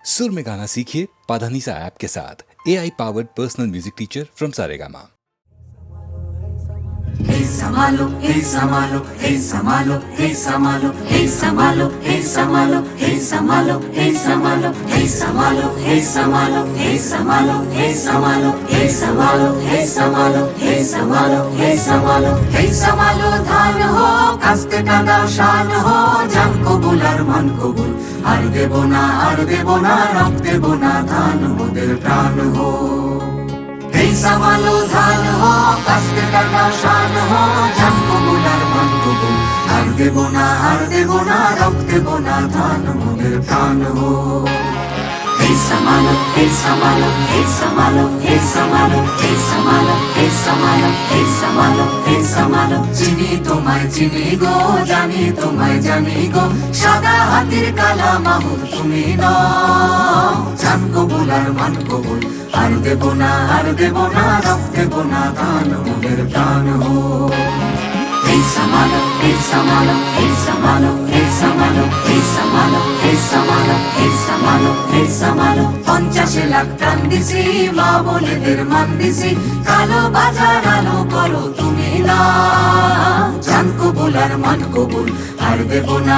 सुर में गाना सीखिए पाधानीसा ऐप के साथ AI powered personal music teacher from Saregama. Hey Samalo, hey Samalo, hey Samalo, hey Samalo, hey Samalo, hey Samalo, hey Samalo, hey Samalo, hey Samalo, hey Samalo, hey Samalo, hey Samalo, hey Samalo, hey Samalo, hey Samalo, hey Samalo, hey Samalo ধান ho কাস্তে কাঁদাও শান ho জান কবুল আর মন কবুল আর দেব না রক্ত দেব না ধান মোদের প্রাণ ho Hey Samalo ধান ho কাস্তে কাঁদাও শান ho জান কবুল আর মন কবুল আর দেব না রক্ত দেব না ধান মোদের প্রাণ ho Hey Samalo, hey Samalo, hey Samalo, hey Samalo, hey Samalo, hey Samalo, hey Samalo, hey Samalo চিনি তোমায় চিনি গো জানি তোমায় জানি গো সাদা হাতির কালা মাহুর তুমি নও জান কবুল আর মান কবুল আর দেব না রক্ত দেব না ধান মোদের প্রাণ হো Hey Samalo, hey Samalo, hey Samalo, hey Samalo, hey Samalo, hey Samalo, hey Samalo, hey Samalo 50 lakh প্রাণ দিছি মা বলেদের মান দিছি কালো বাজার আলো করো তুমি না জান কবুল আর মান কবুল আর দেব না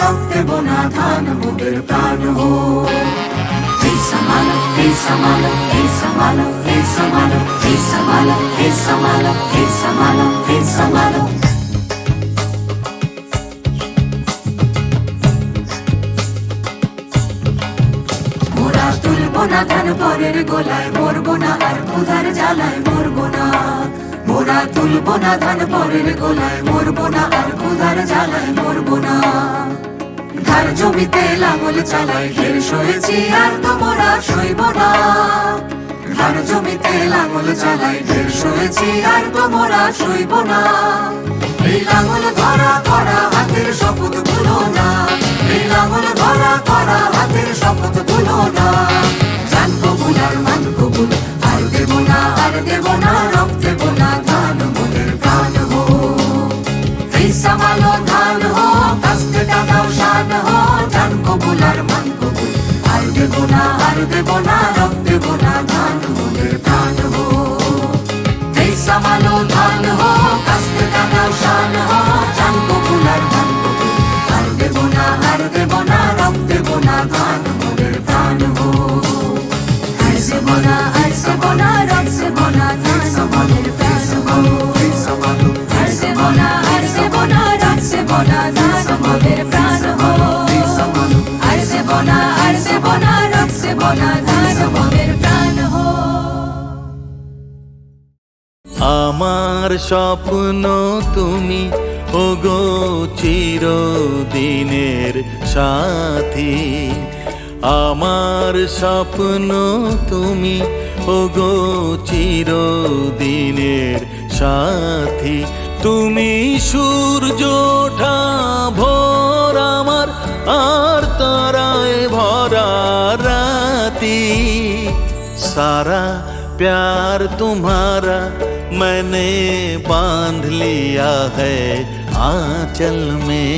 রক্ত দেব না ধান মোদের প্রাণ হো Hey Samalo, hey Samalo, hey Samalo, hey Samalo, hey Samalo, hey Samalo, hey Samalo, hey Samalo মোরা তুলবো না ধান পরের গোলায় মরবো না আর ক্ষুধার জ্বালায় মরবো না মোরা তুলবো না ধান পরের গোলায় মরবো না আর ক্ষুধার জ্বালায় মরবো না ধার জমিতে লাঙল চালাই ঢের সয়েছি আর তোমরা সইব না ধার জমিতে লাঙল চালাই ঢের সয়েছি আর তোমরা সইব না এই লাঙল ধরা করা হাতের শপথ ভুলো না এই লাঙল ধরা করা হাতের শপথ ভুলো না জান কবুল আর মান কবুল আর দেব না রক্ত দেব না ধান মোদের প্রাণ হো Hey Samalo ধান হো কাস্তে কাঁদাও শান হো জান কবুল আর মান কবুল আর দেব না রক্ত দেব না ধান মোদের প্রাণ হো Hey Samalo ধান হো কাস্তে কাঁদাও শান হো জান কবুল আর মান কবুল আর দেব না রক্ত দেব না ধান মোদের প্রাণ হো আর দেব না রক্ত দেব না ধান মোদের প্রাণ হো Hey Samalo আর দেব না রক্ত দেব না ধান মোদের প্রাণ হো আর দেব না রক্ত দেব না ধান মোদের প্রাণ হো আমার স্বপ্ন তুমি ওগো চিরদিনের সাথী আমার স্বপ্ন তুমি ওগো চিরদিনের সাথী তুমি সূর্য ওঠা ভোর আমার আর তারায় ভরা রাতি सारा प्यार तुम्हारा मैंने बांध लिया है आंचल में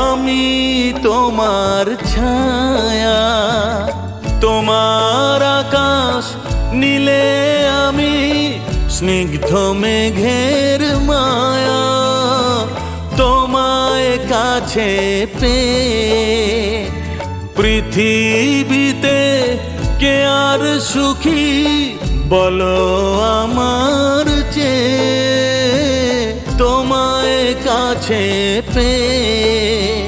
আমি তোমার ছায়া তোমার আকাশ নীলে আমি স্নিগ্ধ মেঘের মায়া তোমায় কাছে পেয়ে পৃথিবীতে কে আর সুখী বলো আমার চেয়ে তোমায় কাছে পেয়ে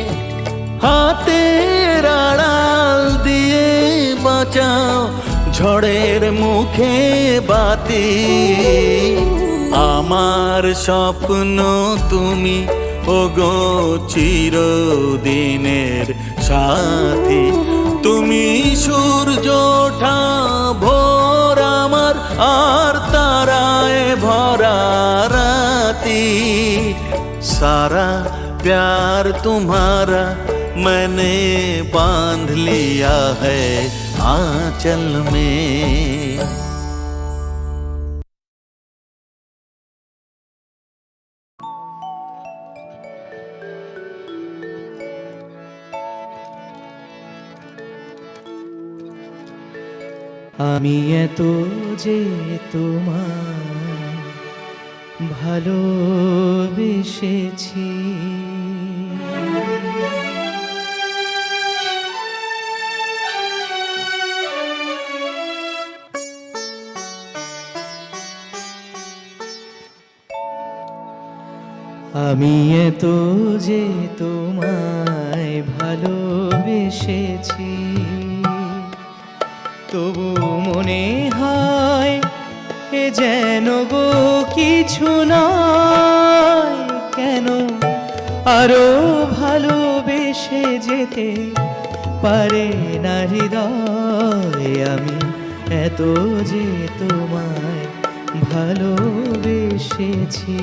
হাতের আড়াল দিয়ে বাঁচাও ঝড়ের মুখে বাতি আমার স্বপ্ন তুমি ওগো চিরদিনের সাথী তুমি সূর্য ওঠা ভোর আমার আর তারায় ভরা राती सारा प्यार तुम्हारा मैंने बांध लिया है आंचल में। আমি এত যে তোমায় ভালোবেসেছি, আমি এত যে তোমায় ভালোবেসেছি, তবু মনে হয় এ যেন গো কিছু নয়। কেন আরো ভালোবেসে যেতে পারে না হৃদয়? আমি এত যে তোমায় ভালোবেসেছি।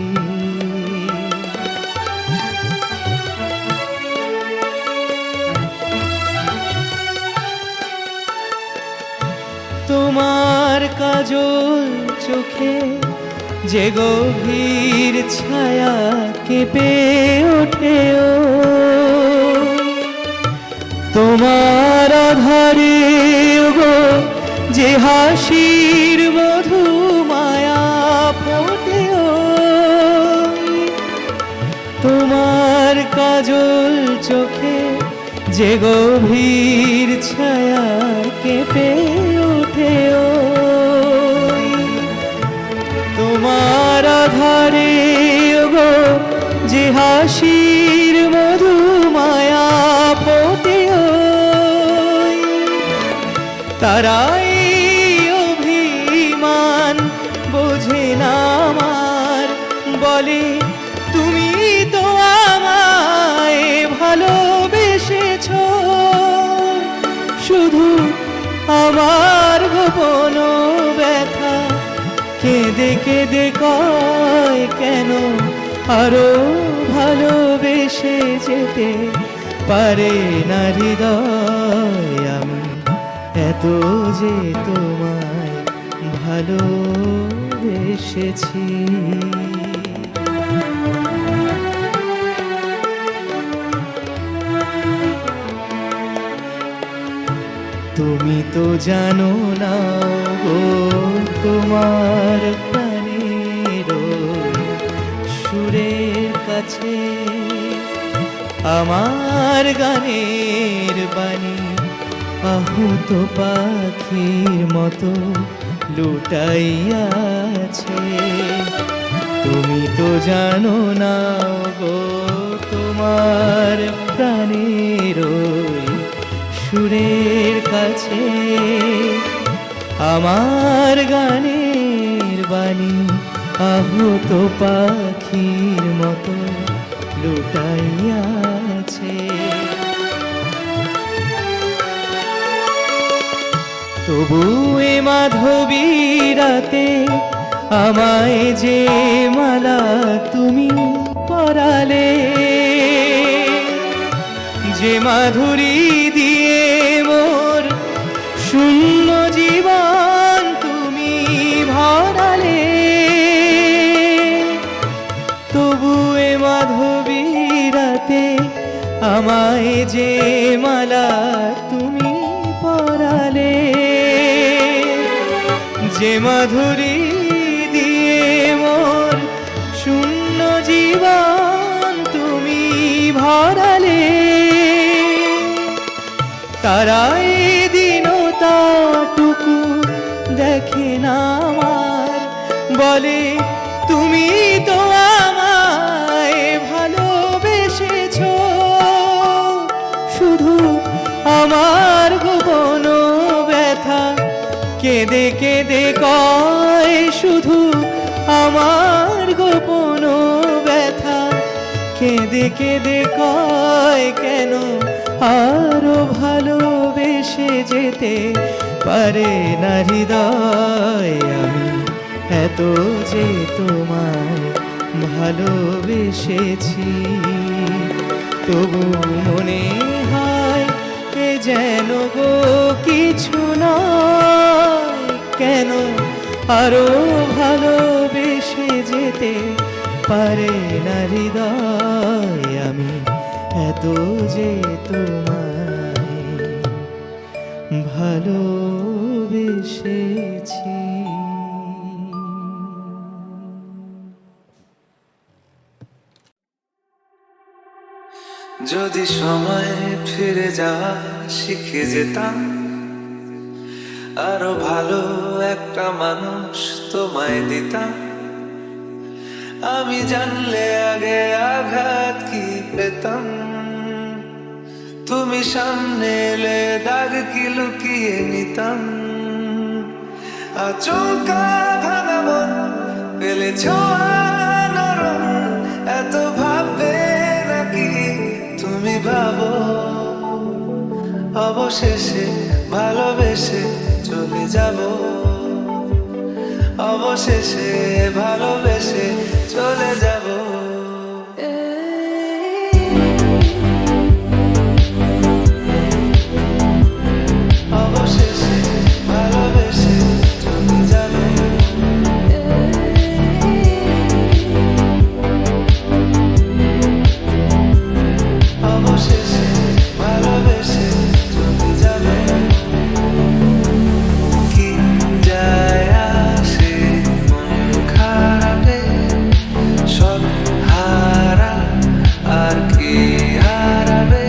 তোমার কাজল চোখে যে গভীর ছায়া কেঁপে ওঠে, ও তোমার আধারে গো যে হাসির মধু মায়া ফোটে, ও তোমার কাজল চোখে যে গভীর ছায়া কেঁপে ওঠে, ও তোমার আধারে গো যে হাসির মধু মায়া ফোটে, ও তারাই অভিমান বোঝে না আমার, বলে তুমি তো আমায় ভালোবেসেছ, শুধু আমার গোপন ব্যথা কেঁদে কেঁদে কয় কেন আরো ভালোবেসে যেতে পারে না হৃদয়? আমি এত যে তোমায় ভালোবেসেছি। তুমি তো জানো না গো তোমার প্রাণের সুরের কাছে আমার গানের বাণী আহত পাখির মতো লুটাইয়াছে। তুমি তো জানো না গো তোমার প্রাণের সুরের কাছে আমার গানের বাণী আহত পাখির মতো লুটাইয়াছে। তবু এ মাধবী রাতে আমায় যে মালা তুমি পরালে, যে মাধুরী দিয়ে মোর শূন্য জীবন তুমি ভরালে, তবু এ মাধবী রাতে আমায় যে মালা তুমি পরালে, যে মাধুরী দিয়ে মোর শূন্য জীবন তুমি ভরালে, তারাই দিনটাটুকু দেখে না আমার, বলে তুমি তো আমায় ভালোবেসেছ, শুধু আমার গোপন ব্যথা কেঁদে কেঁদে কয়, শুধু আমার গোপন ব্যথা কেঁদে কেঁদে কয় কেন আরো ভালোবেসে যেতে পারে না হৃদয়? আমি এত যে তোমায় ভালোবেসেছি, তবু মনে হয় এ যেন গো কিছু নয়, কেন আরো ভালোবেসে যেতে পারে না হৃদয়। আমি এত যে তোমায় ভালোবেসেছি। যদি সময় ফিরে যাওয়া শিখে যেতাম, আরো ভালো একটা মানুষ তোমায় দিতাম। আমি জানলে আগে আঘাত কি পেতাম, তুমি সামনে এলে দাগ কি লুকিয়ে নিতাম। আচমকা ভাঙা মন পেলে ছোঁয়া নরম, এত ভাববে নাকি তুমি ভাবো। অবশেষে ভালোবেসে চলে যাব, অবশেষে ভালোবেসে চলে যাব। অবশেষে ভালোবেসে চলে যাব। অবশেষে ভালোবেসে চলে যাব। কি যায় আসে মন খারাপে, সব হারা আর কি হারাবে।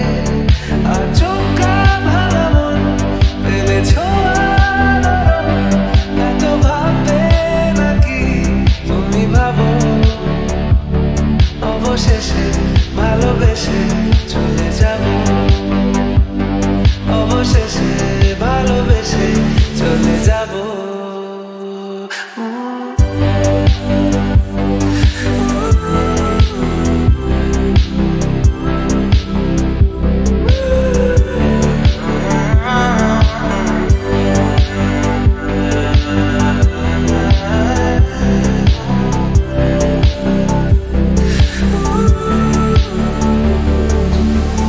আচমকা ভাঙা মন পেলে ছোঁয়া নরম, এত ভাববে নাকি তুমি ভাবো। অবশেষে ভালোবেসে চলে যাব, অবশেষে ভালোবেসে চলে যাব।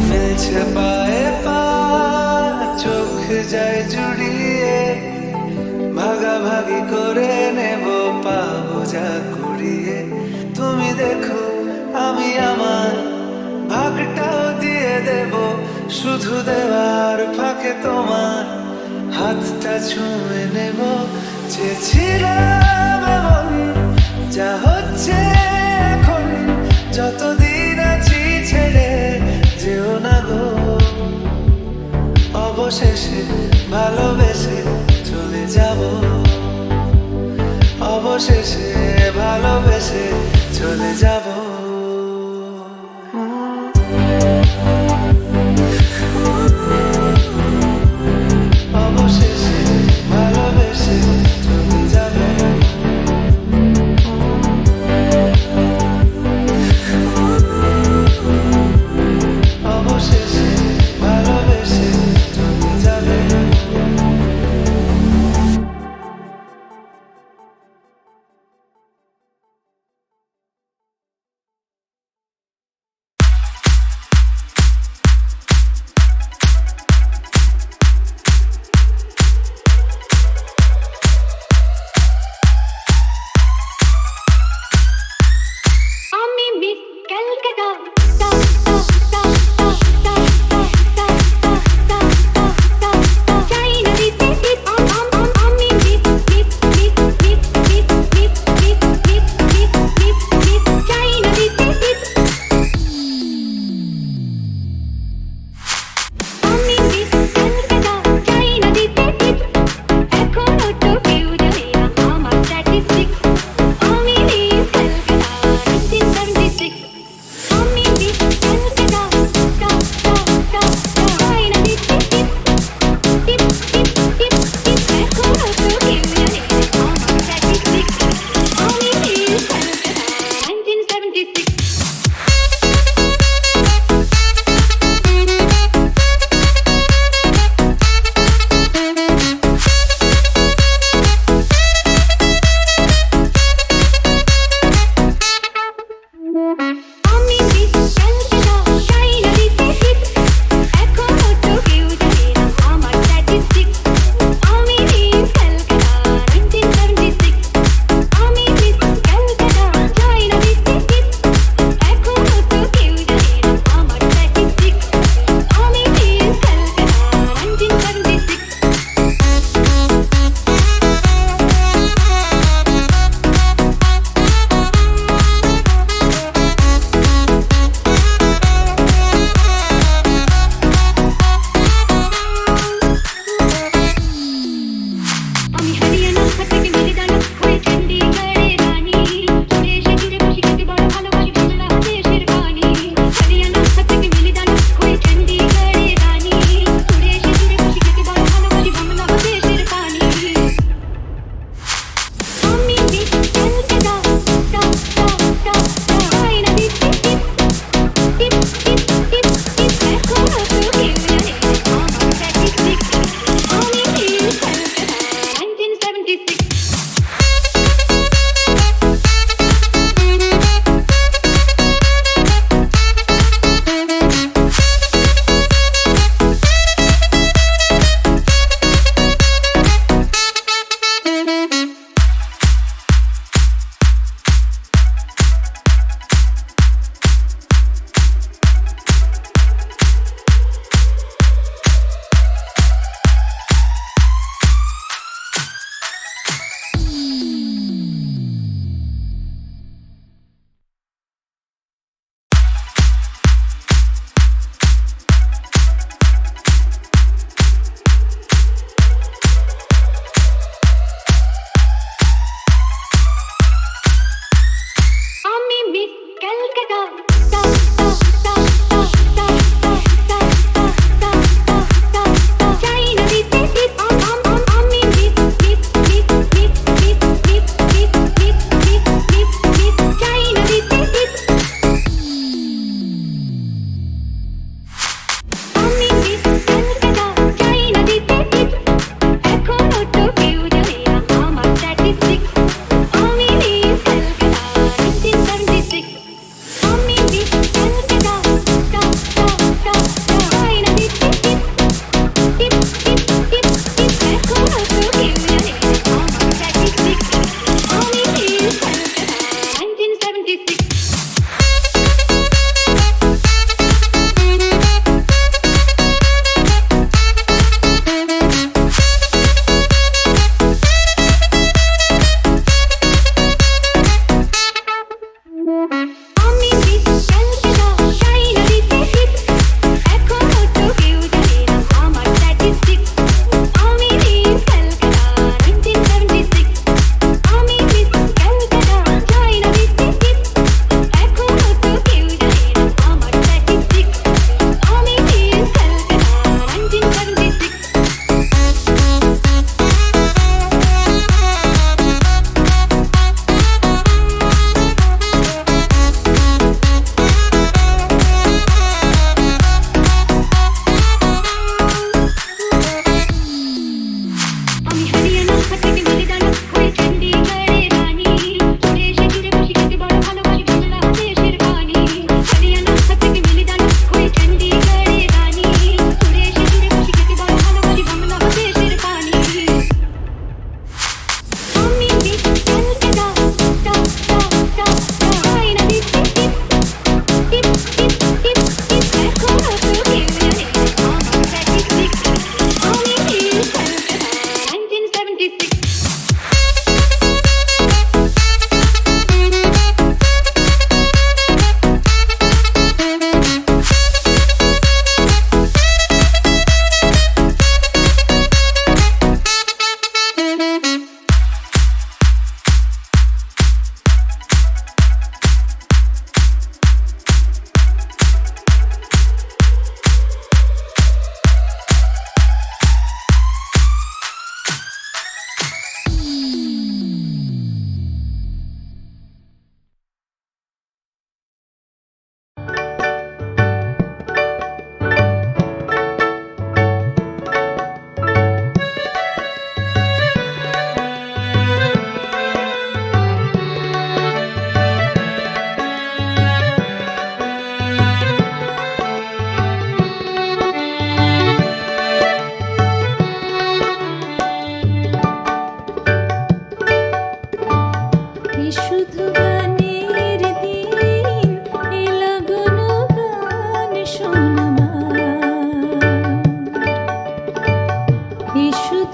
মিলছে পায়ে পা, চোখ যায় জুড়িয়ে, ভাগাভাগি করে নেব পাবো যা কুড়িয়ে। তুমি দেখো আমি আমার ভাগটাও দিয়ে দেব, শুধু দেওয়ার ফাঁকে তোমার হাতটা ছুঁয়ে নেব। চেয়েছিলাম এমন, যা হচ্ছে এখন, যতদিন আছি ছেড়ে যেও না গো। অবশেষে ভালোবেসে চলে যাব, অবশেষে ভালোবেসে চলে যাব।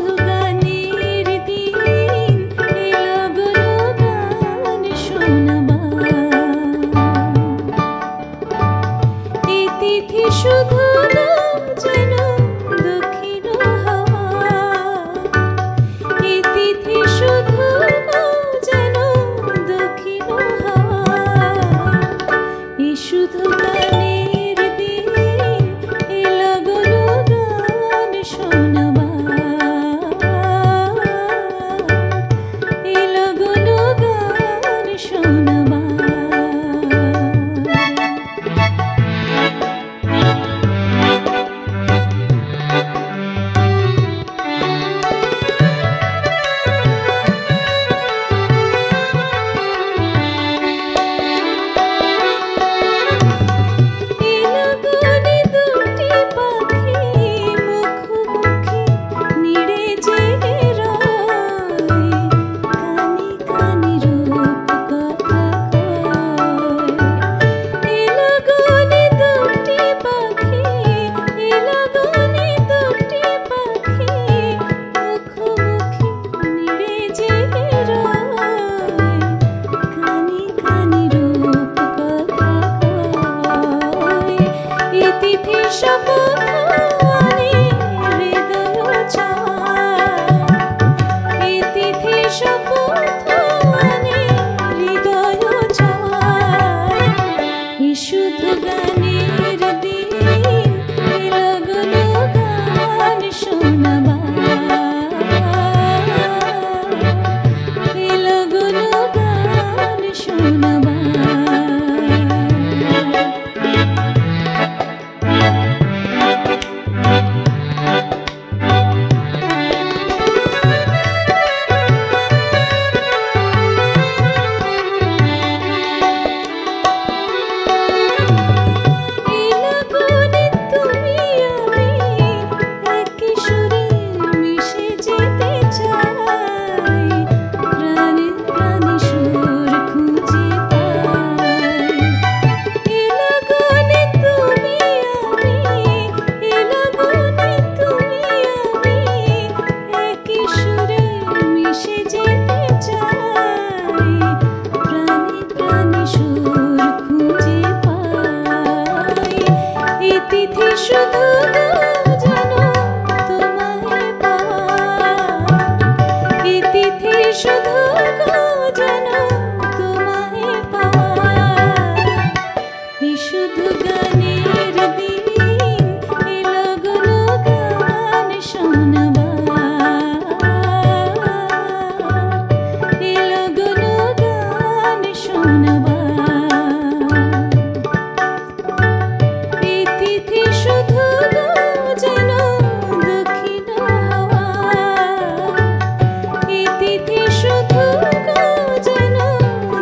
শুধু গানের দিন এলো গুলো গান শোনাবার এ তিথি শুধু না যেন দক্ষিণ হাওয়া এ তিথি শুধু না যেন দক্ষিণ হাওয়া এ শুধু গানের দিন এলো গুলো গান শোনাবার এলো গুলো গান শোনাবার এলাগনে দুটি পাখি মুখোমুখি নিড়ে জেগে রয় কানে কানে রূপ কথা কয় এলাগনে দুটি পাখি এলাগনে দুটি পাখি মুখোমুখি নিড়ে জেগে রয় কানে কানে রূপ কথা কয় এ তিথি শপথ আনে হৃদয় চায় এ তিথি শপথ আনে হৃদয় চায় এ শুধু গানের দিন এলো গুলো গান শোনাবার এলো গুলো গান শোনাবার এলাগনে তুমি আমি একই সুরে মিশে যেতে চাই প্রাণে প্রাণে সুর খুঁজে পাই এলাগনে তুমি আমি এলাগনে তুমি আমি একই সুরে মিশে যেতে চাই প্রাণে প্রাণে সুর খুঁজে পাই এ তিথি শুধু না যেন তোমায় পাওয়া এ তিথি শুধু না যেন তোমায় পাওয়া এ শুধু গানের দিন এলো গুলো গান শোনাবার এলো গুলো গান শোনাবার এ তিথি শুধু না যেন দক্ষিণ হাওয়া এ তিথি শুধু না যেন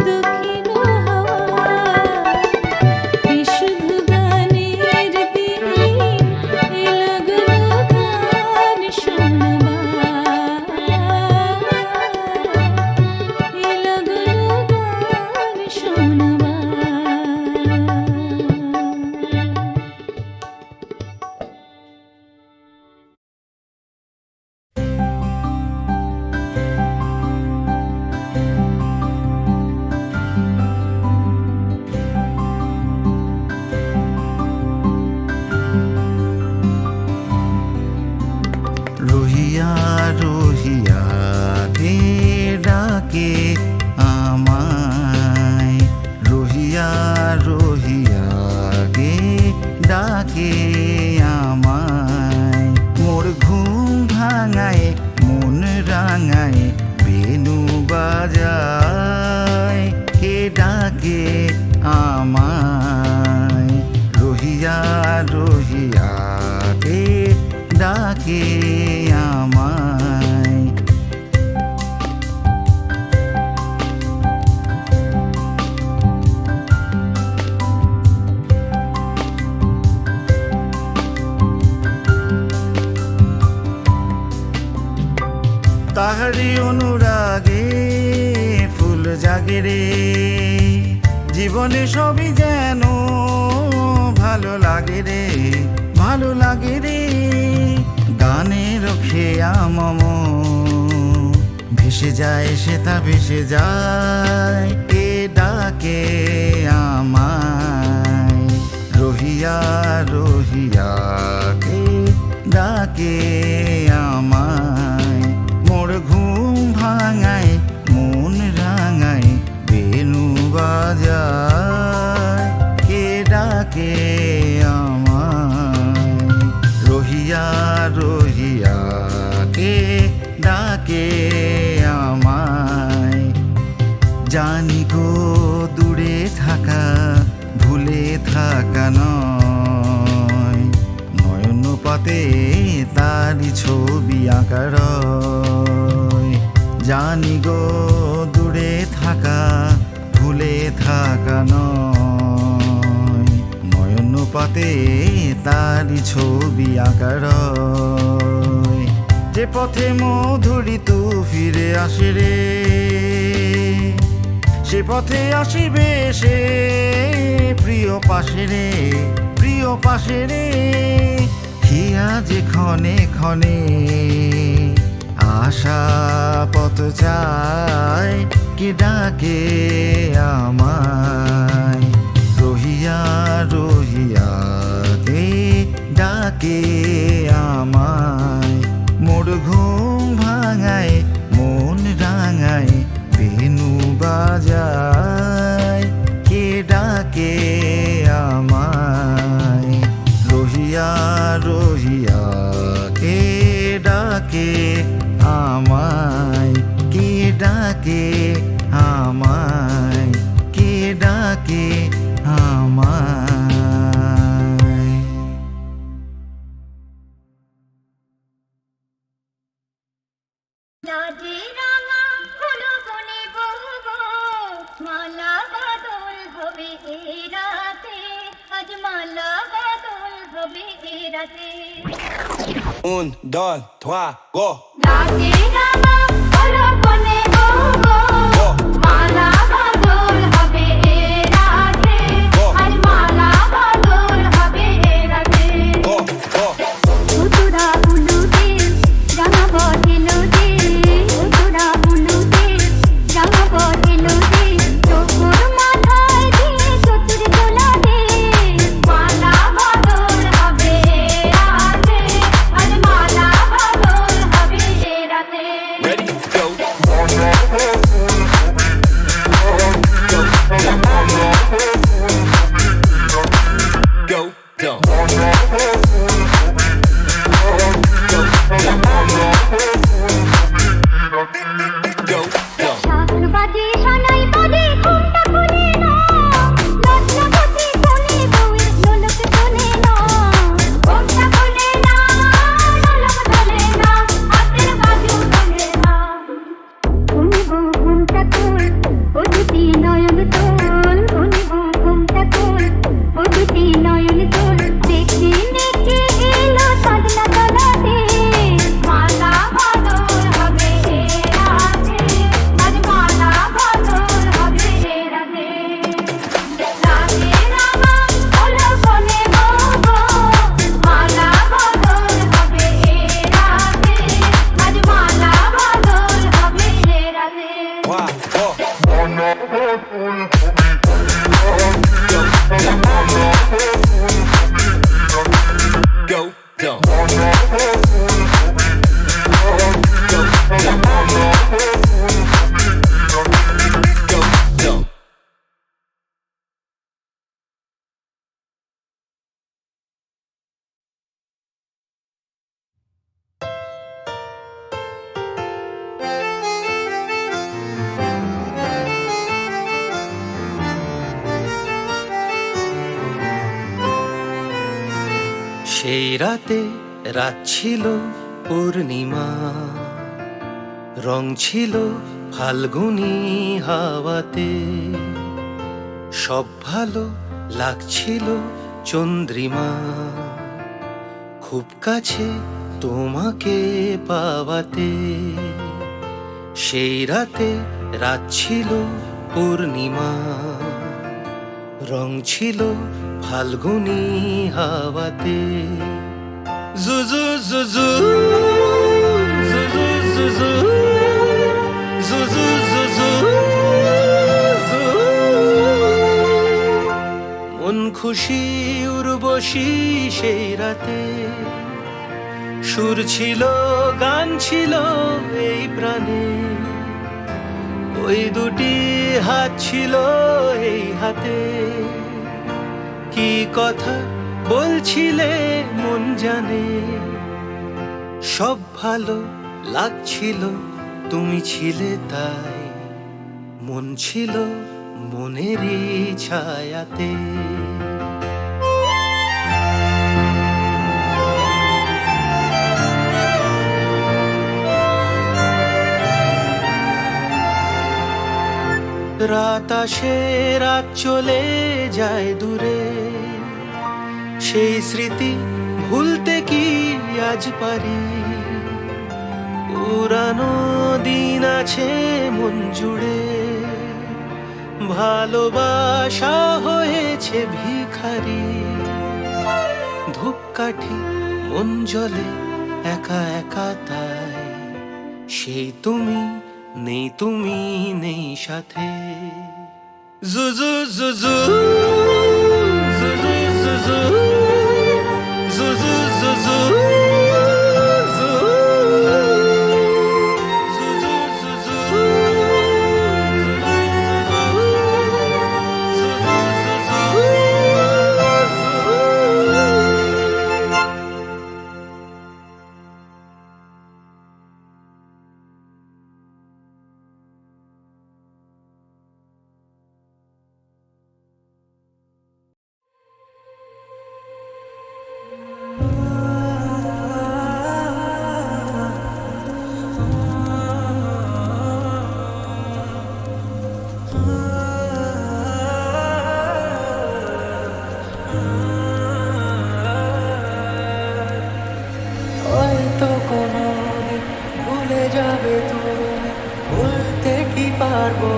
দক্ষিণ হাওয়া এ শুধু গানের দিন এলো গুলো গান শোনাবার এলো গুলো গান শোনাবার রহিয়া রহিয়া কে ডাকে আমায় রহিয়া রহিয়া কে ডাকে আমায় মোর ঘুম ভাঙায় মন রাঙায় বেনু বাজায় কে ডাকে আমায় রহিয়া রহিয়া কে ডাকে আমায় তাহারি অনুরাগে ফুল জাগে রে জীবনে সবই যেন ভালো লাগে রে ভালো লাগে রে গানের খেয়া মম ভেসে যায় সে তা ভেসে যায়, কে ডাকে আমায় রহিয়া রহিয়া, কে ডাকে আমায় মোর ঘুম ভাঙায় মন রাঙায় বেনু বাজায়, কে ডাকে আমায় রহিয়া রহিয়া, কে ডাকে আমায়। জানি গো দূরে থাকা ভুলে থাকা নয়, নয়ন পাতে তারি ছবি আঁকা রয়। জানি গো দূরে থাকা ভুলে থাকা নয়, নয়ন পাতে তারি ছবি আঁকা রয়। যে পথে মধুরী তু ফিরে আসে রে, সে পথে আসিবে সে প্রিয় পাশে রে, প্রিয় পাশে রে। হিয়া যে ক্ষণে ক্ষণে আশা পথ চায়, কে ডাকে আমায় রহিয়া রহিয়া, কে ডাকে আমায় মোর ঘুম ভাঙায় মন রাঙায় বেনু বাজায়, কে ডাকে আমায় রহিয়া রহিয়া, কে ডাকে আমায়, কে ডাকে আমায়, কে ডাকে আমায়। রাজে রাঙা হলো বনে বহু গো, মালা বদল হবে এ রাতে, আজ মালা বদল হবে এ রাতে। 1, 2, 3, go! রাজে রাঙা হলো বনে বহু গো, মালা বদল হবে এ রাতে, আজ মালা বদল হবে এ রাতে। Go, go! উতুরা বুলুতে রাঙা বদলো দে, উতুরা বুলুতে রাঙা বদলো দে, তোর মাথায় দিয়ে চতুর দোলা দে, মালা বদল হবে রাতে, আজ মালা বদল হবে রাতে। Ready, go! Go, go! Go, go! শাসন বাজে সানাই বাজে ঘুমটা খুলে না, লজ্জাবতী কোনে বউয়ের লোলক তোলে না, ঘুমটা খুলে না, লোলক তোলে না, হাতের বাজু তোলে না। ঘুমি বউ ঘুমটা খোল, ও দুটি নয়ন তোল, ঘুমি বউ ঘুমটা খোল, ও দুটি নয়ন তোল, দেখে দেখে এলো সাজনা তলাতে, মালা বদল হবে রাতে, আজ মালা বদল হবে রাতে। রাতে রাঙা হলো বনে গো, মালা বদল হবে রাতে, আজ মালা বদল হবে রাতে। 1, go! Go, go! Go, go! সেই রাতে রাত ছিল পূর্ণিমা, রং ছিল ফাল্গুনি হাওয়াতে, সব ভালো লাগছিল চন্দ্রিমা, খুব কাছে তোমাকে পাওয়াতে। সেই রাতে রাত ছিল পূর্ণিমা, রং ছিল ফাল্গুনি হাওয়াতে, জুজু জুজু জুজু জুজু জুজু জুজু জু। মন খুশি উর্বশী সেই রাতে, সুর ছিল গান ছিল এই প্রাণে, ওই দুটি হাত ছিল এই হাতে। কি কথা বলছিলে মন জানে, সব ভালো লাগছিল তুমি ছিলে তাই, মন ছিল মনেরই ছায়াতে। রাত আসে রাত চলে যায় দূরে, সেই স্মৃতি ভুলতে কি আজ পারি? পুরানো দিন আছে মন জুড়ে, ভালোবাসা হয়েছে ভিখারি। ধূপকাঠি মন জ্বলে একা একা তাই, সেই তুমি নেই, তুমি নেই সাথে। জুজু জুজু জুজু জুজু জুজু জুজু জু। জুজু জুজু জুজু জুজু জু। হয়তো কোনোদিন ভুলে যাবে তুমি, ভুলতে কি পারবো